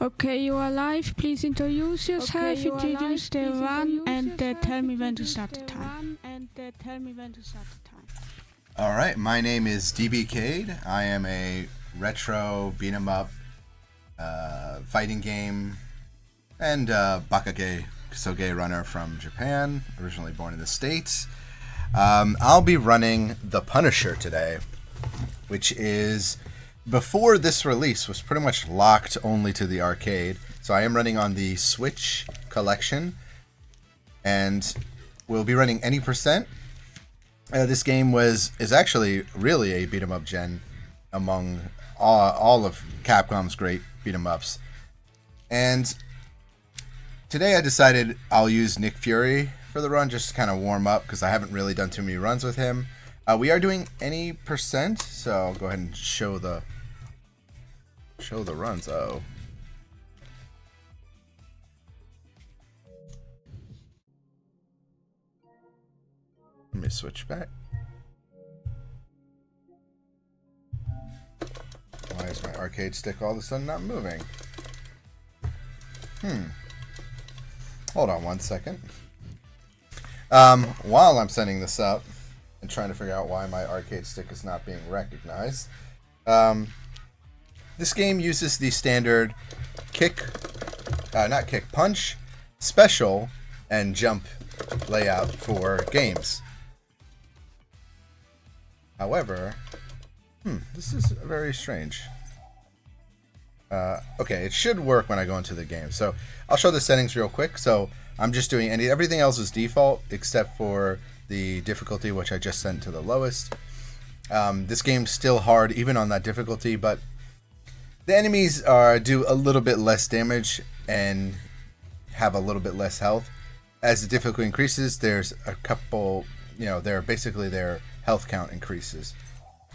Okay, you are live. Please introduce yourself, introduce the run, and tell me when to start the time. Alright, my name is DBCade. I am a retro beat-em-up fighting game and Bakage Soge runner from Japan, originally born in the States. I'll be running The Punisher today, which is, before this release, was pretty much locked only to the arcade. So I am running on the Switch collection, and we'll be running any percent. This game is actually really a beat 'em up gen among all of Capcom's great beat 'em ups. And today I decided I'll use Nick Fury for the run just to kind of warm up because I haven't really done too many runs with him. We are doing any percent, so I'll go ahead and show the runs. Oh. Let me switch back. Why is my arcade stick all of a sudden not moving? Hold on one second. While I'm setting this up and trying to figure out why my arcade stick is not being recognized, this game uses the standard punch, special, and jump layout for games. However, this is very strange. Okay, it should work when I go into the game. So I'll show the settings real quick. So I'm just doing everything else is default except for the difficulty, which I just sent to the lowest. This game's still hard even on that difficulty, but the enemies do a little bit less damage and have a little bit less health. As the difficulty increases, there's a couple, their health count increases.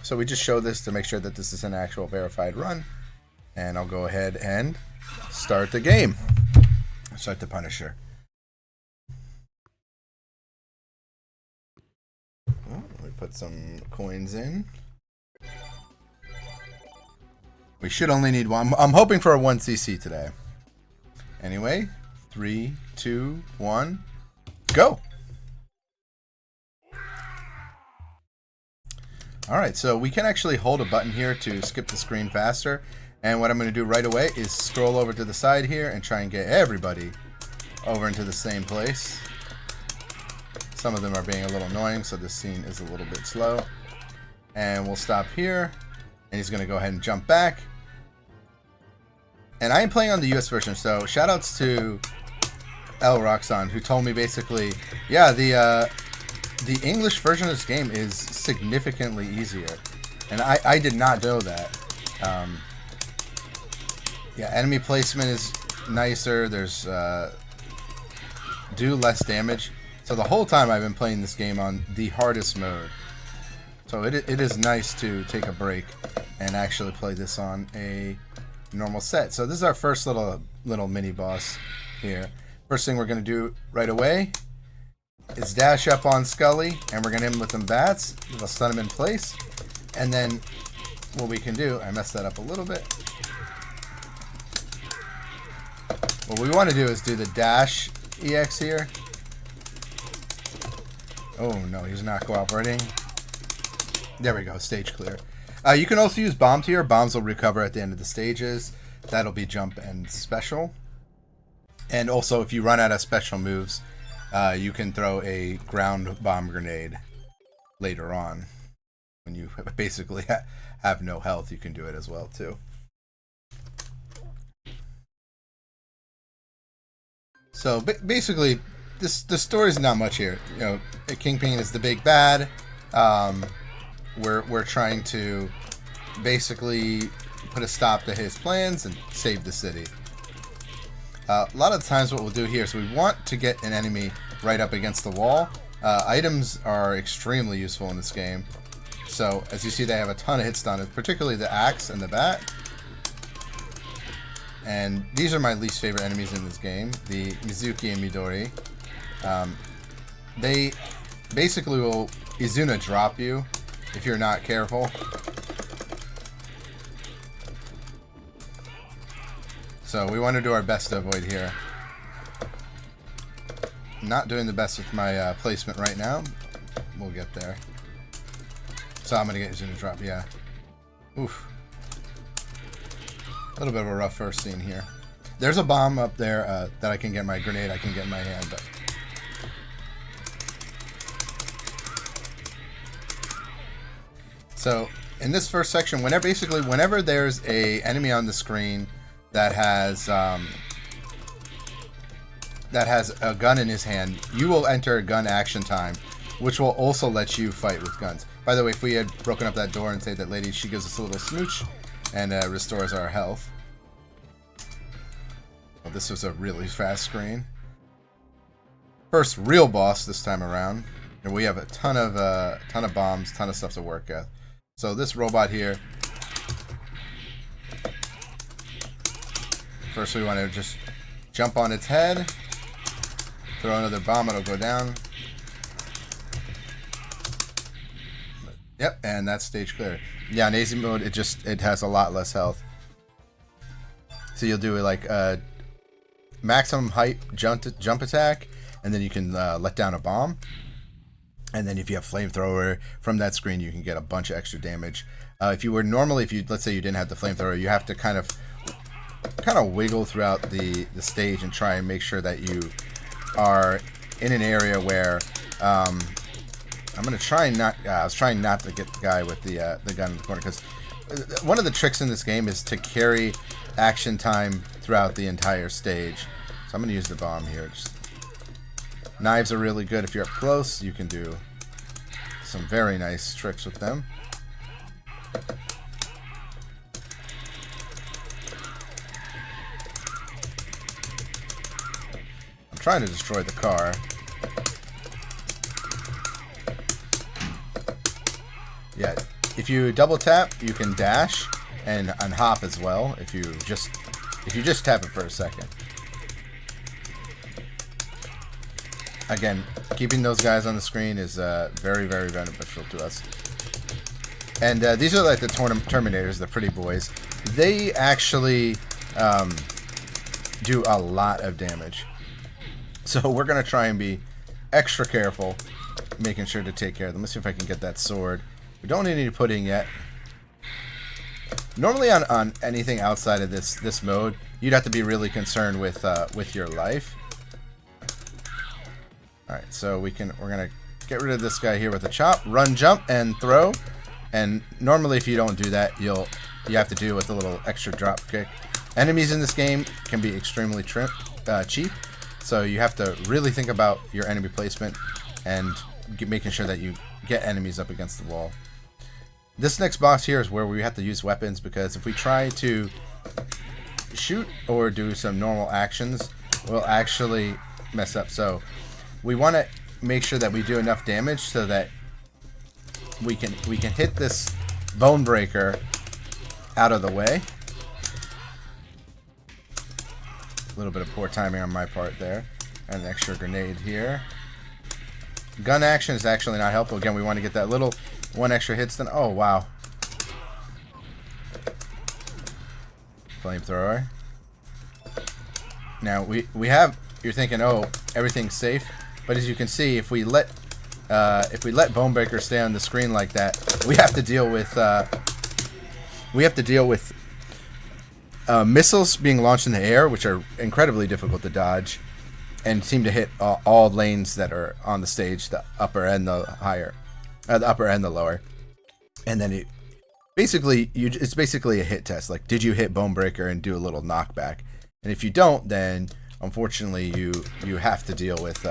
So we just show this to make sure that this is an actual verified run. And I'll go ahead and start the game. Start the Punisher. Well, let me put some coins in. We should only need one. I'm hoping for a 1cc today. Anyway, 3, 2, 1, go! Alright, so we can actually hold a button here to skip the screen faster. And what I'm going to do right away is scroll over to the side here and try and get everybody over into the same place. Some of them are being a little annoying, so this scene is a little bit slow. And we'll stop here. And he's going to go ahead and jump back. And I am playing on the US version, so shoutouts to El Roxon, who told me basically, yeah, the English version of this game is significantly easier. And I did not know that. Yeah, enemy placement is nicer. There's do less damage. So the whole time I've been playing this game on the hardest mode. So it is nice to take a break and actually play this on a normal set. So this is our first little mini boss here. First thing we're going to do right away is dash up on Scully, and we're going to hit him with some bats. We'll stun him in place. And then what we can do, I messed that up a little bit. What we want to do is do the dash EX here. Oh no, he's not cooperating. There we go, stage clear. You can also use bombs here. Bombs will recover at the end of the stages. That'll be jump and special. And also, if you run out of special moves, you can throw a ground bomb grenade later on. When you basically have no health, you can do it as well too. So basically, the story's not much here. You know, Kingpin is the big bad. We're trying to basically put a stop to his plans and save the city. A lot of the times what we'll do here is we want to get an enemy right up against the wall. Items are extremely useful in this game. So as you see, they have a ton of hit stun, particularly the axe and the bat. And these are my least favorite enemies in this game, the Mizuki and Midori. They basically will Izuna drop you if you're not careful. So we want to do our best to avoid here. Not doing the best with my placement right now. We'll get there. So I'm going to get Zuna drop, yeah. Oof. A little bit of a rough first scene here. There's a bomb up there that I can get my grenade, I can get in my hand, but... So, in this first section, whenever there's a enemy on the screen that has a gun in his hand, you will enter a gun action time, which will also let you fight with guns. By the way, if we had broken up that door and saved that lady, she gives us a little smooch and restores our health. Well, this was a really fast screen. First real boss this time around, and we have a ton of bombs, ton of stuff to work at. So this robot here, first we want to just jump on its head, throw another bomb, it'll go down. Yep, and that's stage clear. Yeah, in easy mode, it has a lot less health. So you'll do like a maximum height jump attack, and then you can let down a bomb. And then if you have flamethrower from that screen, you can get a bunch of extra damage. If let's say you didn't have the flamethrower, you have to kind of wiggle throughout the stage and try and make sure that you are in an area where I'm gonna try and not. I was trying not to get the guy with the gun in the corner, because one of the tricks in this game is to carry action time throughout the entire stage. So I'm gonna use the bomb here. Knives are really good if you're up close. You can do some very nice tricks with them. I'm trying to destroy the car. Yeah, if you double tap, you can dash and hop as well. If you just tap it for a second. Again, keeping those guys on the screen is very, very beneficial to us. And these are like the Terminators, the pretty boys. They actually do a lot of damage. So we're going to try and be extra careful, making sure to take care of them. Let's see if I can get that sword. We don't need any pudding yet. Normally on anything outside of this mode, you'd have to be really concerned with your life. Alright, so we're gonna get rid of this guy here with a chop, run, jump, and throw. And normally if you don't do that, you have to do it with a little extra drop kick. Enemies in this game can be extremely cheap, so you have to really think about your enemy placement and making sure that you get enemies up against the wall. This next box here is where we have to use weapons, because if we try to shoot or do some normal actions, we'll actually mess up. So we want to make sure that we do enough damage so that we can hit this bone breaker out of the way. A little bit of poor timing on my part there. And an extra grenade here. Gun action is actually not helpful. Again, we want to get that little one extra hits. Then, oh wow, flamethrower. Now we have. You're thinking, oh, everything's safe. But as you can see, if we let Bonebreaker stay on the screen like that, we have to deal with missiles being launched in the air, which are incredibly difficult to dodge, and seem to hit all lanes that are on the stage, the upper and the higher, the upper and the lower. And then it's basically a hit test. Like, did you hit Bonebreaker and do a little knockback? And if you don't, then unfortunately you have to deal with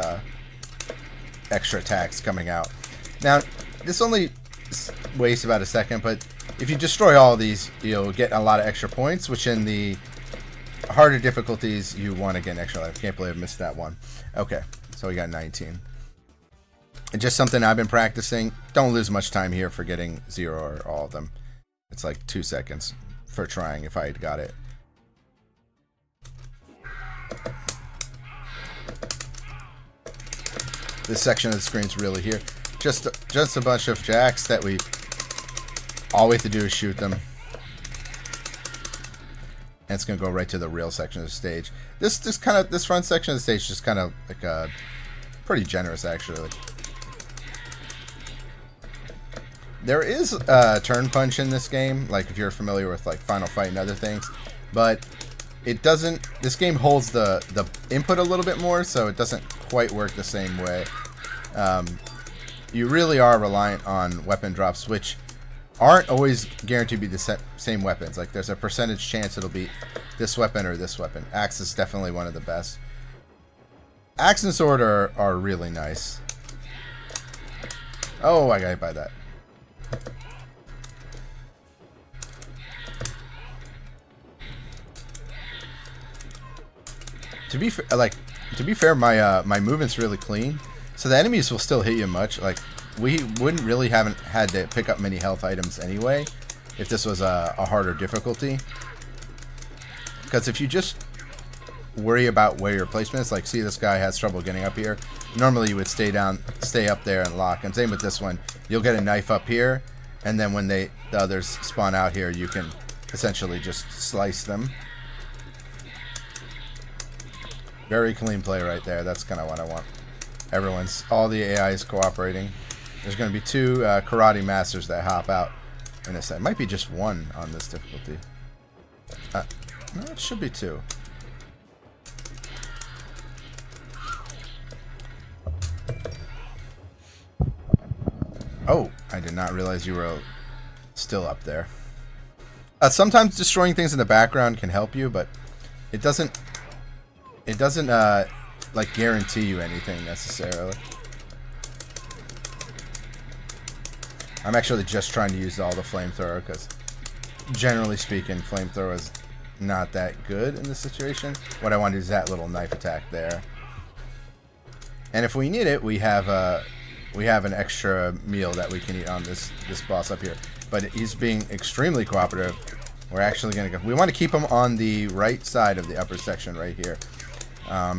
extra attacks coming out. Now, this only wastes about a second, but if you destroy all of these, you'll get a lot of extra points, which in the harder difficulties, you want to get an extra life. Can't believe I missed that one. Okay, so we got 19. And just something I've been practicing. Don't lose much time here for getting 0 or all of them. It's like 2 seconds for trying if I had got it. This section of the screen's really here. Just a bunch of jacks that all we have to do is shoot them. and it's going to go right to the real section of the stage. This front section of the stage is just kind of like pretty generous, actually. There is a turn punch in this game, like if you're familiar with like Final Fight and other things, but it doesn't. This game holds the input a little bit more, so it doesn't quite work the same way. You really are reliant on weapon drops, which aren't always guaranteed to be the same weapons. Like there's a percentage chance it'll be this weapon or this weapon. Axe is definitely one of the best. Axe and sword are really nice. Oh, I got hit by that. To be fair, my movement's really clean, so the enemies will still hit you much. Like we wouldn't really haven't had to pick up many health items anyway if this was a harder difficulty. Because if you just worry about where your placement is, like see this guy has trouble getting up here, normally you would stay up there and lock. And same with this one, you'll get a knife up here, and then when the others spawn out here, you can essentially just slice them. Very clean play right there. That's kind of what I want. All the AI is cooperating. There's going to be 2 karate masters that hop out in a set. Might be just 1 on this difficulty. No, it should be 2. Oh, I did not realize you were still up there. Sometimes destroying things in the background can help you, but it doesn't like guarantee you anything necessarily. I'm actually just trying to use all the flamethrower because generally speaking, flamethrower is not that good in this situation. What I want is that little knife attack there. And if we need it, we have an extra meal that we can eat on this boss up here. But he's being extremely cooperative. We're actually going to go. We want to keep him on the right side of the upper section right here.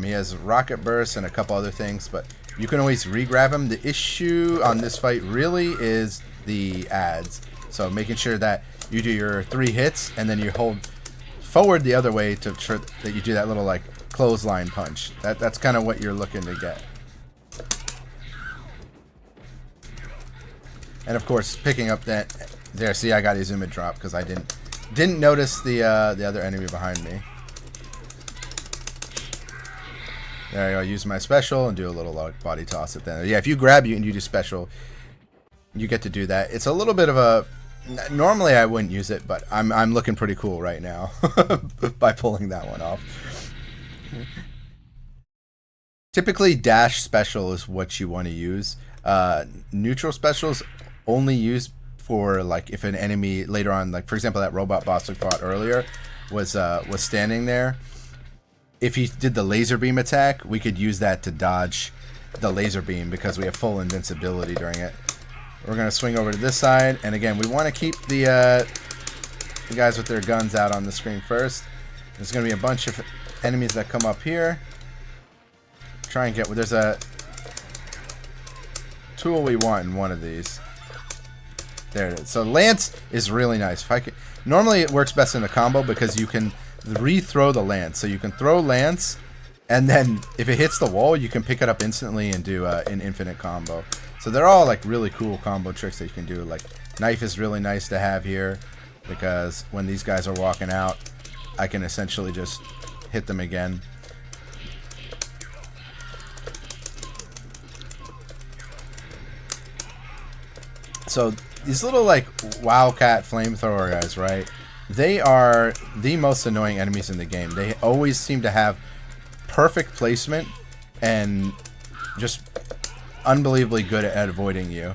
He has rocket bursts and a couple other things, but you can always re-grab him. The issue on this fight really is the ads. So making sure that you do your 3 hits and then you hold forward the other way to ensure that you do that little like clothesline punch. That's kind of what you're looking to get. And of course, picking up that there. See, I got his image drop because I didn't notice the other enemy behind me. There I go. Use my special and do a little body toss at the end. Yeah, if you grab you and you do special, you get to do that. It's a little bit of a. Normally I wouldn't use it, but I'm looking pretty cool right now by pulling that one off. Typically, dash special is what you want to use. Neutral specials only used for like if an enemy later on, like for example, that robot boss we fought earlier was standing there. If he did the laser beam attack, we could use that to dodge the laser beam because we have full invincibility during it. We're going to swing over to this side, and again, we want to keep the guys with their guns out on the screen first. There's going to be a bunch of enemies that come up here. Try and get... There's a tool we want in one of these. There it is. So Lance is really nice. Normally it works best in a combo because you can re-throw the Lance. So you can throw Lance, and then if it hits the wall, you can pick it up instantly and do an infinite combo. So they're all like really cool combo tricks that you can do. Like knife is really nice to have here because when these guys are walking out, I can essentially just hit them again. So these little like Wildcat flamethrower guys, right? They are the most annoying enemies in the game. They always seem to have perfect placement and just unbelievably good at avoiding you.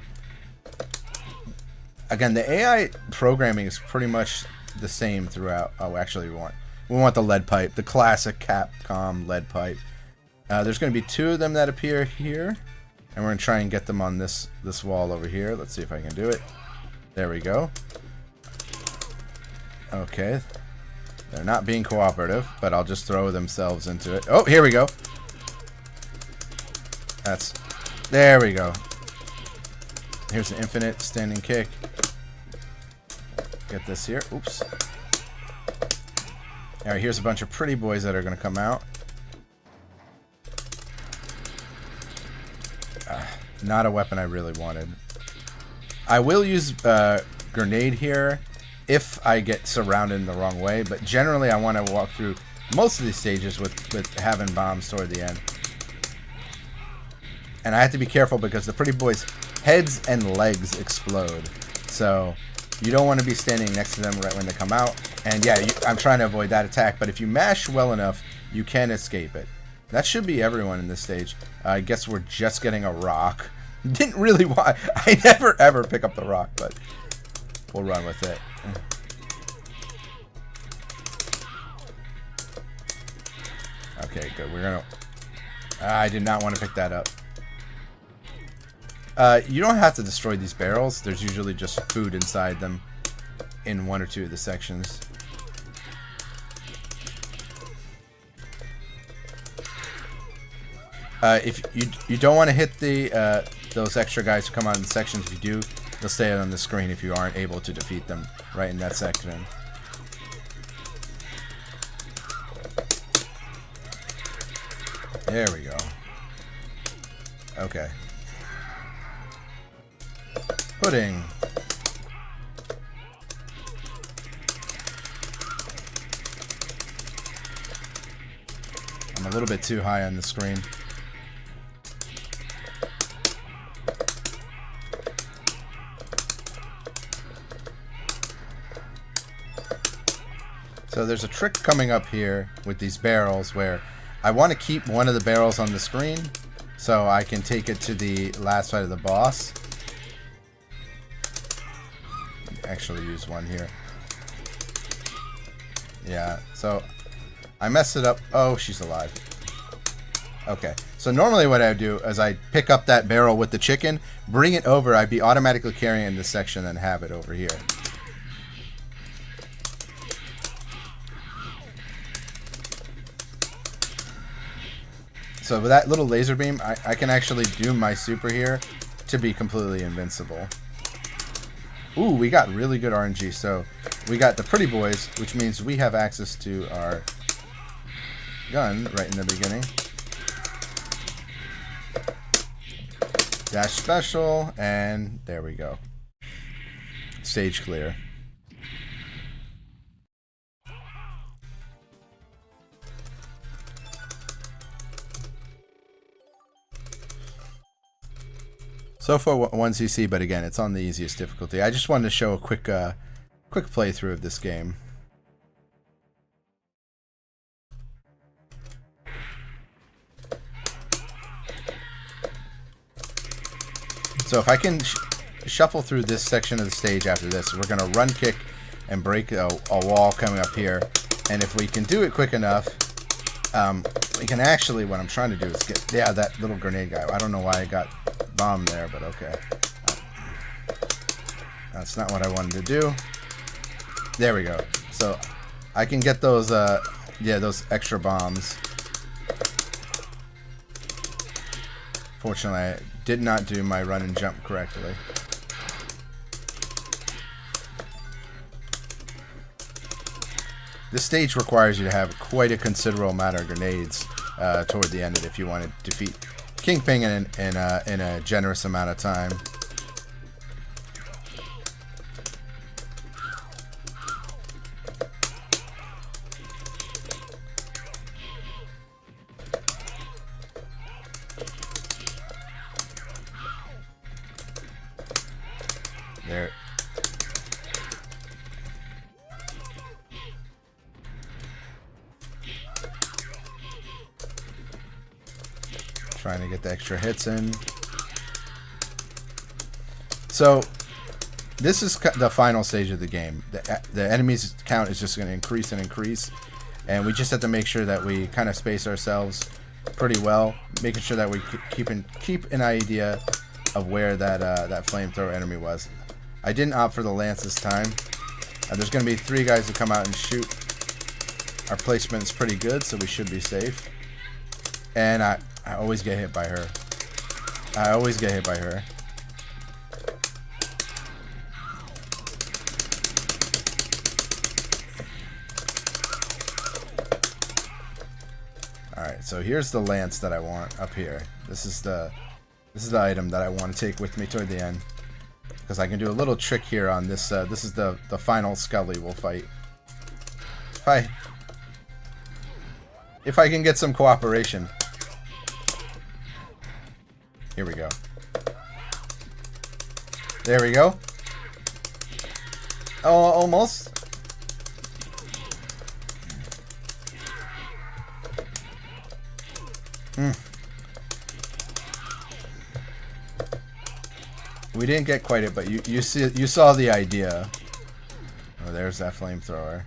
Again, the AI programming is pretty much the same throughout. Oh, actually, we want the lead pipe, the classic Capcom lead pipe. There's going to be 2 of them that appear here, and we're going to try and get them on this wall over here. Let's see if I can do it. There we go. Okay. They're not being cooperative, but I'll just throw themselves into it. Oh, here we go. There we go. Here's an infinite standing kick. Get this here. Oops. Alright, here's a bunch of pretty boys that are going to come out. Not a weapon I really wanted. I will use grenade here if I get surrounded in the wrong way, but generally I want to walk through most of these stages with having bombs toward the end. And I have to be careful because the pretty boys' heads and legs explode. So you don't want to be standing next to them right when they come out. And yeah, I'm trying to avoid that attack, but if you mash well enough, you can escape it. That should be everyone in this stage. I guess we're just getting a rock. Didn't really want... I never ever pick up the rock, but we'll run with it. Okay, good. We're gonna... I did not want to pick that up. You don't have to destroy these barrels. There's usually just food inside them in one or two of the sections. If you don't want to hit the those extra guys who come out in the sections, if you do, they'll stay on the screen if you aren't able to defeat them right in that section. There we go. Okay. Pudding. I'm a little bit too high on the screen. So there's a trick coming up here with these barrels where I want to keep one of the barrels on the screen so I can take it to the last fight of the boss. Actually use one here. Yeah, so I messed it up. Oh, she's alive. Okay, so normally what I would do is I pick up that barrel with the chicken, bring it over, I'd be automatically carrying in this section and have it over here. So with that little laser beam, I can actually do my super here to be completely invincible. Ooh, we got really good RNG. So we got the pretty boys, which means we have access to our gun right in the beginning. Dash special, and there we go. Stage clear. So far 1cc, but again, it's on the easiest difficulty. I just wanted to show a quick playthrough of this game. So if I can shuffle through this section of the stage after this, we're going to run kick and break a wall coming up here. And if we can do it quick enough, we can actually, what I'm trying to do is get, yeah, that little grenade guy. I don't know why I got bombed there, but okay. That's not what I wanted to do. There we go. So I can get those, yeah, those extra bombs. Fortunately, I did not do my run and jump correctly. This stage requires you to have quite a considerable amount of grenades toward the end if you want to defeat Kingpin in a generous amount of time. There. Trying to get the extra hits in. So this is the final stage of the game. The enemies count is just going to increase and increase, and we just have to make sure that we kind of space ourselves pretty well, making sure that we keep an idea of where that flamethrower enemy was. I didn't opt for the lance this time. There's going to be 3 guys who come out and shoot. Our placement is pretty good, so we should be safe. And I always get hit by her. I always get hit by her. so here's the lance that I want up here. This is the item that I want to take with me toward the end, because I can do a little trick here on this. This is the final Scully we'll fight. If I can get some cooperation. Here we go. There we go. Oh, almost. We didn't get quite it, but you saw the idea. Oh, there's that flamethrower.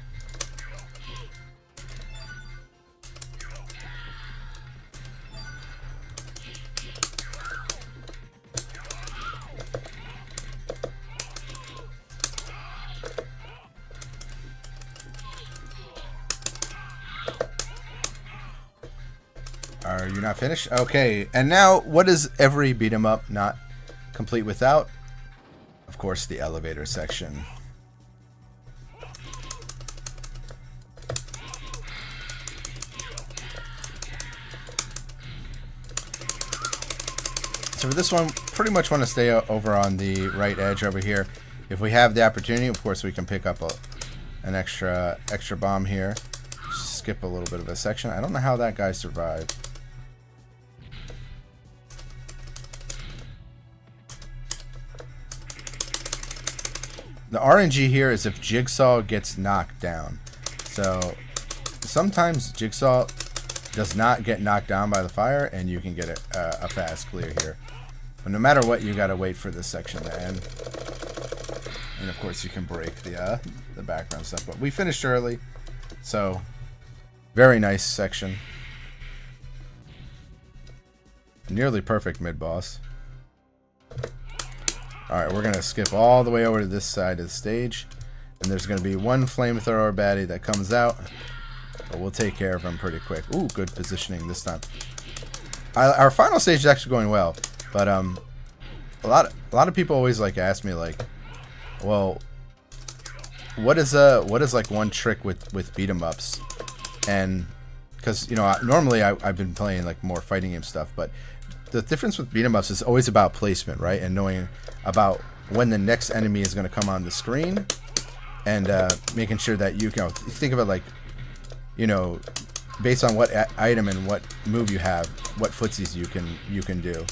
Are you not finished? Okay, and now what is every beat 'em up not complete without? Of course, the elevator section. So for this one, pretty much want to stay over on the right edge over here. If we have the opportunity, of course, we can pick up an extra bomb here. Skip a little bit of a section. I don't know how that guy survived. The RNG here is if Jigsaw gets knocked down. So sometimes Jigsaw does not get knocked down by the fire, and you can get a fast clear here. But no matter what, you gotta wait for this section to end. And of course, you can break the background stuff. But we finished early, so very nice section. Nearly perfect mid-boss. Alright, we're going to skip all the way over to this side of the stage. And there's going to be one flamethrower baddie that comes out. But we'll take care of him pretty quick. Ooh, good positioning this time. Our final stage is actually going well. But a lot of people always like ask me, like, well, what is like one trick with beat 'em ups? And because, you know, normally I've been playing like more fighting game stuff, but the difference with beat 'em ups is always about placement, right? And knowing about when the next enemy is going to come on the screen, and making sure that you can think of it like, you know, based on what item and what move you have, what footsies you can do,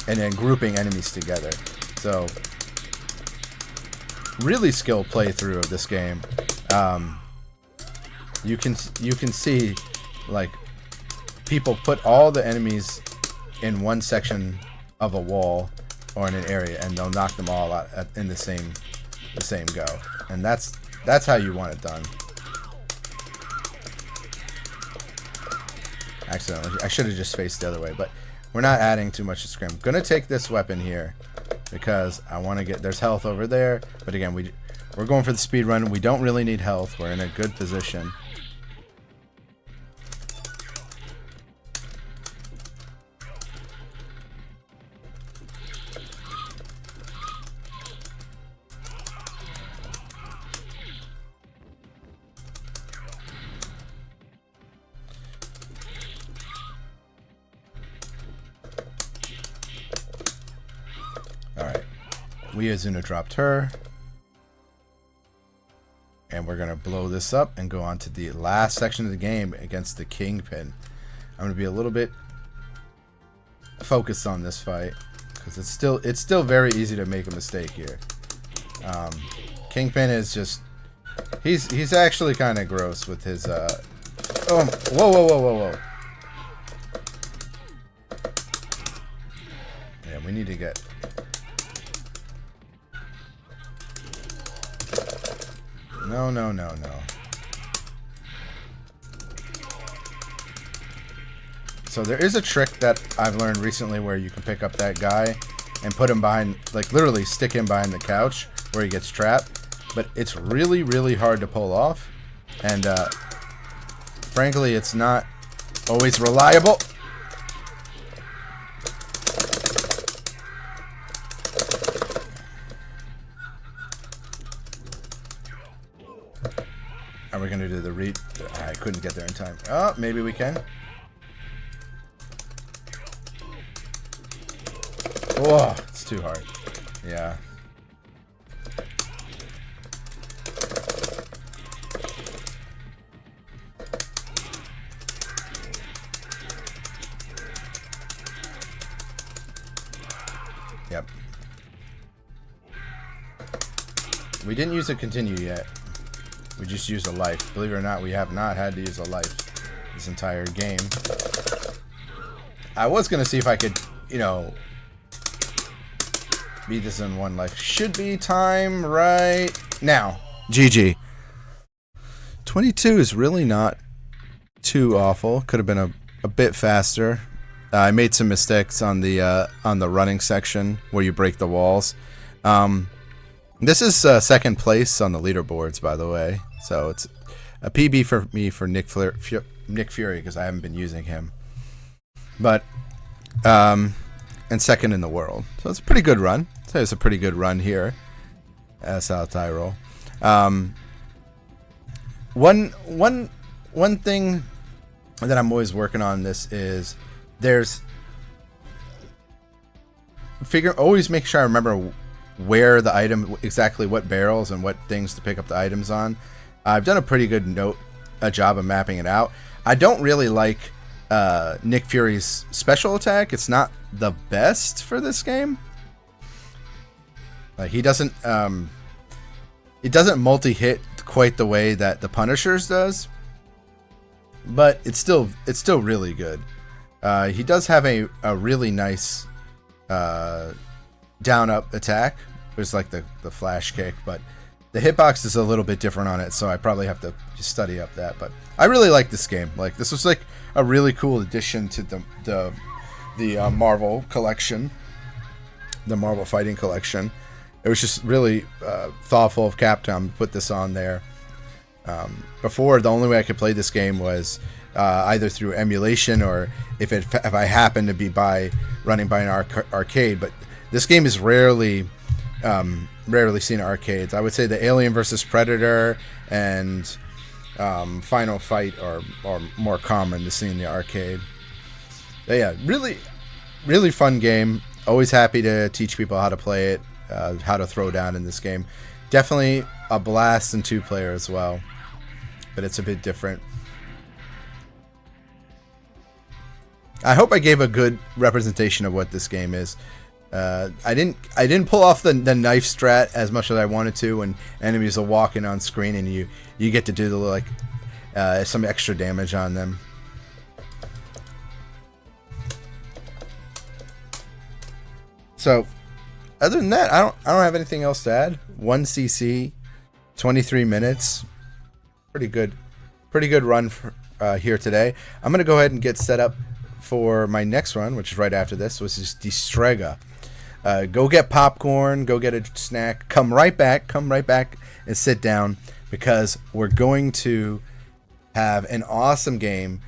and then grouping enemies together. So really skilled playthrough of this game. You can see like people put all the enemies in one section of a wall or in an area, and they'll knock them all out in the same go. And that's how you want it done. Accidentally, I should have just faced the other way, but we're not adding too much to scrim. Gonna take this weapon here because I want to get, there's health over there, but again, we're going for the speed run. We don't really need health. We're in a good position. Alright, Azuna dropped her. And we're going to blow this up and go on to the last section of the game against the Kingpin. I'm going to be a little bit focused on this fight, because it's still very easy to make a mistake here. Kingpin is just, he's actually kind of gross with his, oh, whoa. Yeah, we need to get... No. So there is a trick that I've learned recently where you can pick up that guy and put him behind, like literally stick him behind the couch where he gets trapped. But it's really, really hard to pull off. And frankly, it's not always reliable. Are we going to do the I couldn't get there in time. Oh, maybe we can. Oh, it's too hard. Yeah. Yep. We didn't use a continue yet. We just used a life. Believe it or not, we have not had to use a life this entire game. I was gonna see if I could, you know, beat this in one life. Should be time right now. GG. 22 is really not too awful. Could have been a bit faster. I made some mistakes on the running section where you break the walls. This is second place on the leaderboards, by the way. So it's a PB for me for Nick Fury because I haven't been using him. But and second in the world. So it's a pretty good run. So it's a pretty good run here at SouthTyrol. One thing that I'm always working on this is always make sure I remember where the item, exactly what barrels and what things to pick up the items on. I've done a pretty good job of mapping it out. I don't really like Nick Fury's special attack. It's not the best for this game. He doesn't multi-hit quite the way that the Punisher's does, but it's still really good. He does have a really nice down-up attack. It's like the flash kick, but the hitbox is a little bit different on it, so I probably have to just study up that. But I really like this game. Like, this was like a really cool addition to the Marvel collection, the Marvel Fighting collection. It was just really thoughtful of Capcom to put this on there. Before, the only way I could play this game was either through emulation or if I happened to be running by an arcade. But this game is rarely seen in arcades. I would say the Alien vs Predator and Final Fight are more common to see in the arcade. But yeah, really fun game. Always happy to teach people how to play it, how to throw down in this game. Definitely a blast in 2-player as well, but it's a bit different. I hope I gave a good representation of what this game is. I didn't pull off the knife strat as much as I wanted to when enemies are walking on screen and you get to do some extra damage on them. So, other than that, I don't have anything else to add. 1cc, 23 minutes, pretty good run for, here today. I'm gonna go ahead and get set up for my next run, which is right after this, which is Destrega. Go get popcorn, go get a snack, come right back and sit down because we're going to have an awesome game.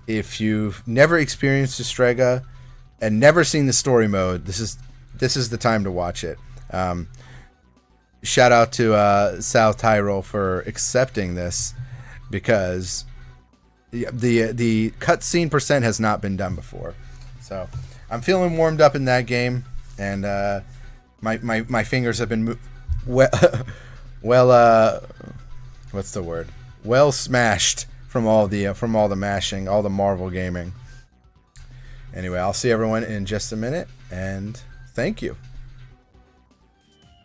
If you've never experienced Destrega and never seen the story mode, this is the time to watch it. Shout out to SouthTyrol for accepting this because the cutscene percent has not been done before. So I'm feeling warmed up in that game, and my fingers have been what's the word? Well smashed from all the mashing, all the Marvel gaming. Anyway, I'll see everyone in just a minute, and thank you.